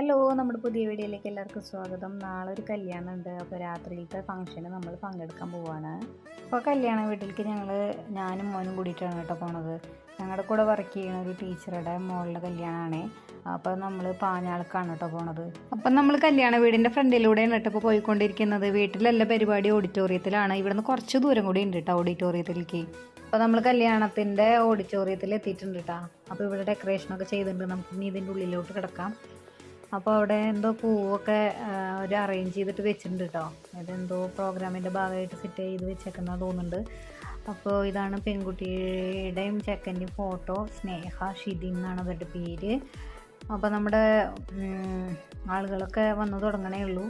Hello, നമ്മുടെ പുതിയ വീഡിയോയിലേക്ക് എല്ലാവർക്കും സ്വാഗതം. നാളെ ഒരു കല്യാണം ഉണ്ട്. അപ്പോൾ രാത്രിയിലത്തെ ഫംഗ്ഷന് നമ്മൾ പങ്കെടുക്കാൻ പോവാണ്. അപ്പോൾ കല്യാണ വീട്ടിലേക്ക് ഞാനും മോനും കൂടിയിട്ടാണ് കേട്ടോ പോണത്. ഞങ്ങളുടെ കൂടെ വർക്ക് ചെയ്യുന്ന ഒരു ടീച്ചറുടെ മോളുടെ കല്യാണമാണ്. അപ്പോൾ നമ്മൾ പാഞ്ഞാൾക്കാണ് കേട്ടോ പോണത്. അപ്പം നമ്മൾ കല്യാണ വീടിൻ്റെ ഫ്രണ്ടിലൂടെയാണ് കേട്ടോ ഇപ്പോൾ പോയിക്കൊണ്ടിരിക്കുന്നത്. വീട്ടിലല്ല, പരിപാടി ഓഡിറ്റോറിയത്തിലാണ്. ഇവിടുന്ന് കുറച്ച് ദൂരം കൂടി ഉണ്ട് കേട്ടോ ഓഡിറ്റോറിയത്തിലേക്ക്. അപ്പോൾ നമ്മൾ കല്യാണത്തിൻ്റെ ഓഡിറ്റോറിയത്തിൽ എത്തിയിട്ടുണ്ട് കേട്ടോ. അപ്പോൾ ഇവിടെ ഡെക്കറേഷനൊക്കെ ചെയ്തിട്ടുണ്ട്. നമുക്ക് ഇനി ഇതിൻ്റെ ഉള്ളിലോട്ട് കിടക്കാം. അപ്പോൾ അവിടെ എന്തോ പൂവൊക്കെ ഒരു അറേഞ്ച് ചെയ്തിട്ട് വെച്ചിട്ടുണ്ട് കേട്ടോ. ഇതെന്തോ പ്രോഗ്രാമിൻ്റെ ഭാഗമായിട്ട് സെറ്റ് ചെയ്ത് വെച്ചേക്കുന്ന തോന്നുന്നുണ്ട്. അപ്പോൾ ഇതാണ് പെൺകുട്ടിയുടെയും ചെക്കൻ്റെയും ഫോട്ടോ. സ്നേഹ ഷിദിൻ എന്നാണ് അവരുടെ പേര്. അപ്പോൾ നമ്മുടെ ആളുകളൊക്കെ വന്നു തുടങ്ങണേ ഉള്ളൂ.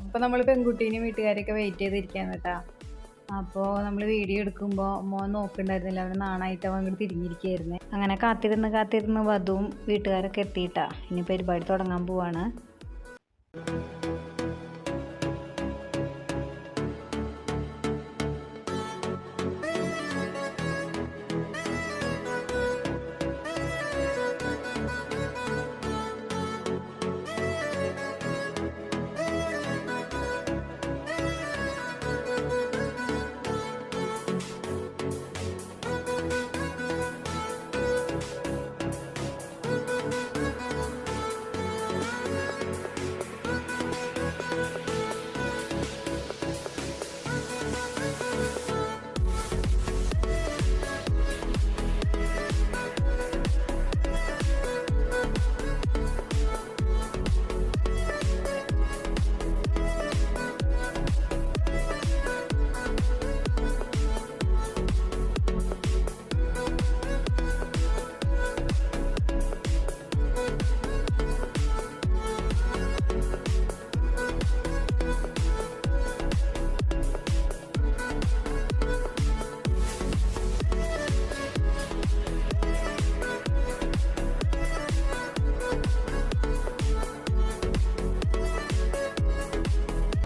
അപ്പോൾ നമ്മൾ പെൺകുട്ടീനെയും വീട്ടുകാരെയൊക്കെ വെയിറ്റ് ചെയ്തിരിക്കുകയാണ് കേട്ടോ. അപ്പോൾ നമ്മൾ വീഡിയോ എടുക്കുമ്പോൾ മോൻ നോക്കുന്നുണ്ടായിരുന്നില്ല, അവന് നാണായിട്ട് അവൻ അങ്ങോട്ട് തിരിഞ്ഞിരിക്കുകയായിരുന്നു. അങ്ങനെ കാത്തിരുന്ന് വധുവും വീട്ടുകാരൊക്കെ എത്തിയിട്ടാ. ഇനി പരിപാടി തുടങ്ങാൻ പോവാണ്.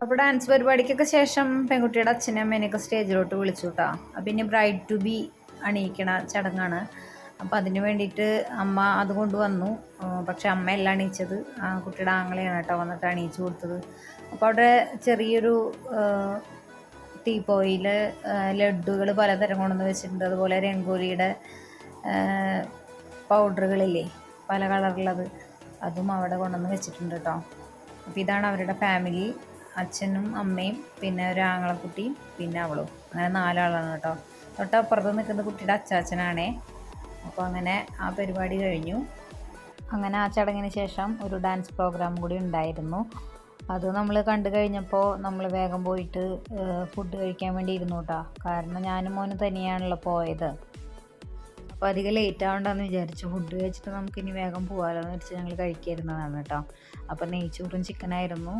അപ്പോൾ ഡാൻസ് പരിപാടിക്കൊക്കെ ശേഷം പെൺകുട്ടിയുടെ അച്ഛനും അമ്മേനെയൊക്കെ സ്റ്റേജിലോട്ട് വിളിച്ചു കേട്ടോ. അപ്പം ഇനി ബ്രൈഡ് ടു ബി അണിയിക്കണ ചടങ്ങാണ്. അപ്പോൾ അതിന് വേണ്ടിയിട്ട് അമ്മ അത് കൊണ്ടുവന്നു. പക്ഷെ അമ്മയല്ല അണിയിച്ചത്, കുട്ടിയുടെ ആങ്ങളെയാണ് കേട്ടോ വന്നിട്ട് അണിയിച്ചു കൊടുത്തത്. അപ്പോൾ അവിടെ ചെറിയൊരു ടീപ്പോയിൽ ലഡ്ഡുകൾ പലതരം കൊണ്ടുവന്ന് വെച്ചിട്ടുണ്ട്. അതുപോലെ രംഗോലിയുടെ പൗഡറുകളില്ലേ പല കളറുള്ളത്, അതും അവിടെ കൊണ്ടുവന്ന് വെച്ചിട്ടുണ്ട് കേട്ടോ. അപ്പോൾ ഇതാണ് അവരുടെ ഫാമിലി. അച്ഛനും അമ്മയും പിന്നെ ഒരു ആങ്ങളക്കുട്ടിയും പിന്നെ അവളും, അങ്ങനെ 4 ആളാണ് കേട്ടോ. തൊട്ടപ്പുറത്ത് നിൽക്കുന്ന കുട്ടിയുടെ അച്ചാച്ചനാണേ. അപ്പോൾ അങ്ങനെ ആ പരിപാടി കഴിഞ്ഞു. അങ്ങനെ ആ ചടങ്ങിന് ശേഷം ഒരു ഡാൻസ് പ്രോഗ്രാം കൂടി ഉണ്ടായിരുന്നു. അത് നമ്മൾ കണ്ടു കഴിഞ്ഞപ്പോൾ നമ്മൾ വേഗം പോയിട്ട് ഫുഡ് കഴിക്കാൻ വേണ്ടി ഇരുന്നു കേട്ടോ. കാരണം ഞാനും മോനും തനിയാണല്ലോ പോയത്. അപ്പോൾ അധികം ലേറ്റ് ആവണ്ടെന്ന് വിചാരിച്ചു. ഫുഡ് കഴിച്ചിട്ട് നമുക്കിനി വേഗം പോകാമല്ലോ എന്ന് വെച്ച് ഞങ്ങൾ കഴിക്കാതിരുന്നതാണ് കേട്ടോ. അപ്പോൾ നെയ്ച്ചോറും ചിക്കനായിരുന്നു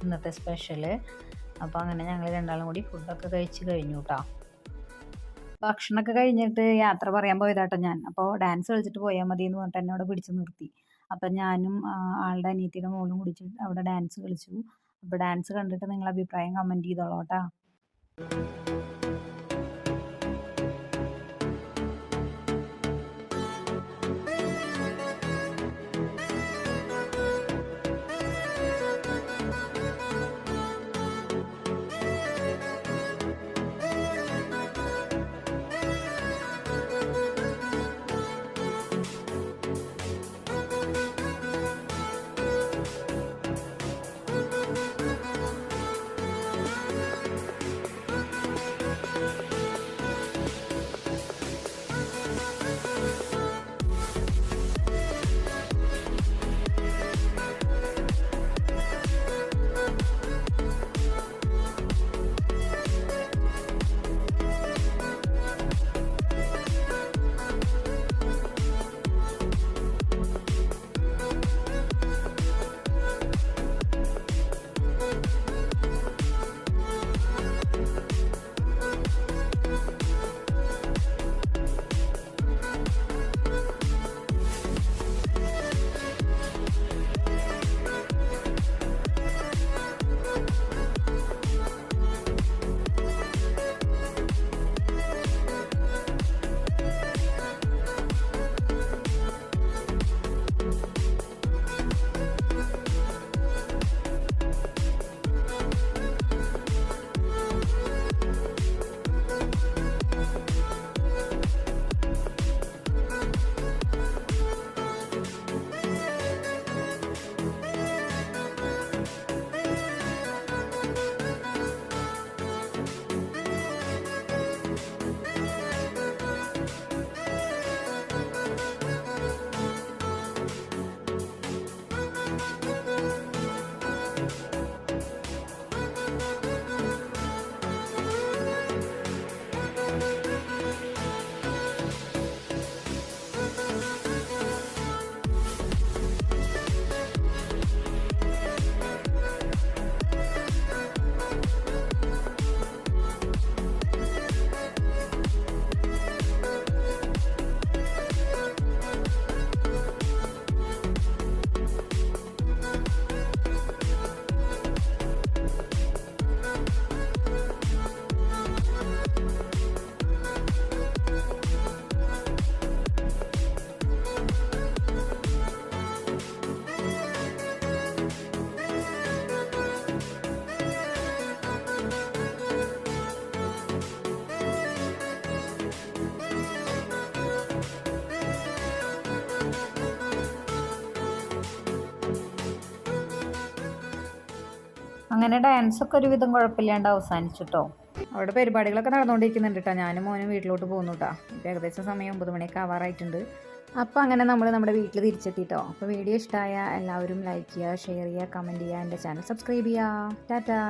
ഇന്നത്തെ സ്പെഷ്യല്. അപ്പോൾ അങ്ങനെ ഞങ്ങൾ രണ്ടാളും കൂടി ഫുഡൊക്കെ കഴിച്ച് കഴിഞ്ഞു കേട്ടോ. ഭക്ഷണമൊക്കെ കഴിഞ്ഞിട്ട് യാത്ര പറയാൻ പോയതാട്ടോ ഞാൻ. അപ്പോൾ ഡാൻസ് കളിച്ചിട്ട് പോയാൽ മതി എന്ന് പറഞ്ഞിട്ട് എന്നെ അവിടെ പിടിച്ച് നിർത്തി. അപ്പം ഞാനും ആളുടെ അനിയത്തിയുടെ മോളും കുടിച്ച് അവിടെ ഡാൻസ് കളിച്ചു. അപ്പോൾ ഡാൻസ് കണ്ടിട്ട് നിങ്ങൾ അഭിപ്രായം കമൻറ്റ് ചെയ്തോളൂ കേട്ടോ. അങ്ങനെ ഡാൻസൊക്കെ ഒരുവിധം കുഴപ്പമില്ലാണ്ട് അവസാനിച്ചിട്ടോ. അവിടെ പരിപാടികളൊക്കെ നടന്നുകൊണ്ടിരിക്കുന്നുണ്ട് കേട്ടോ. ഞാനും മോനും വീട്ടിലോട്ട് പോകുന്നു കേട്ടോ. ഇപ്പോൾ ഏകദേശം സമയം 9 മണിയൊക്കെ ആവാറായിട്ടുണ്ട്. അപ്പോൾ അങ്ങനെ നമ്മൾ നമ്മുടെ വീട്ടിൽ തിരിച്ചെത്തിട്ടോ. അപ്പോൾ വീഡിയോ ഇഷ്ടമായ എല്ലാവരും ലൈക്ക് ചെയ്യുക, ഷെയർ ചെയ്യുക, കമൻറ്റ് ചെയ്യുക, എൻ്റെ ചാനൽ സബ്സ്ക്രൈബ് ചെയ്യുക. ടാറ്റാ.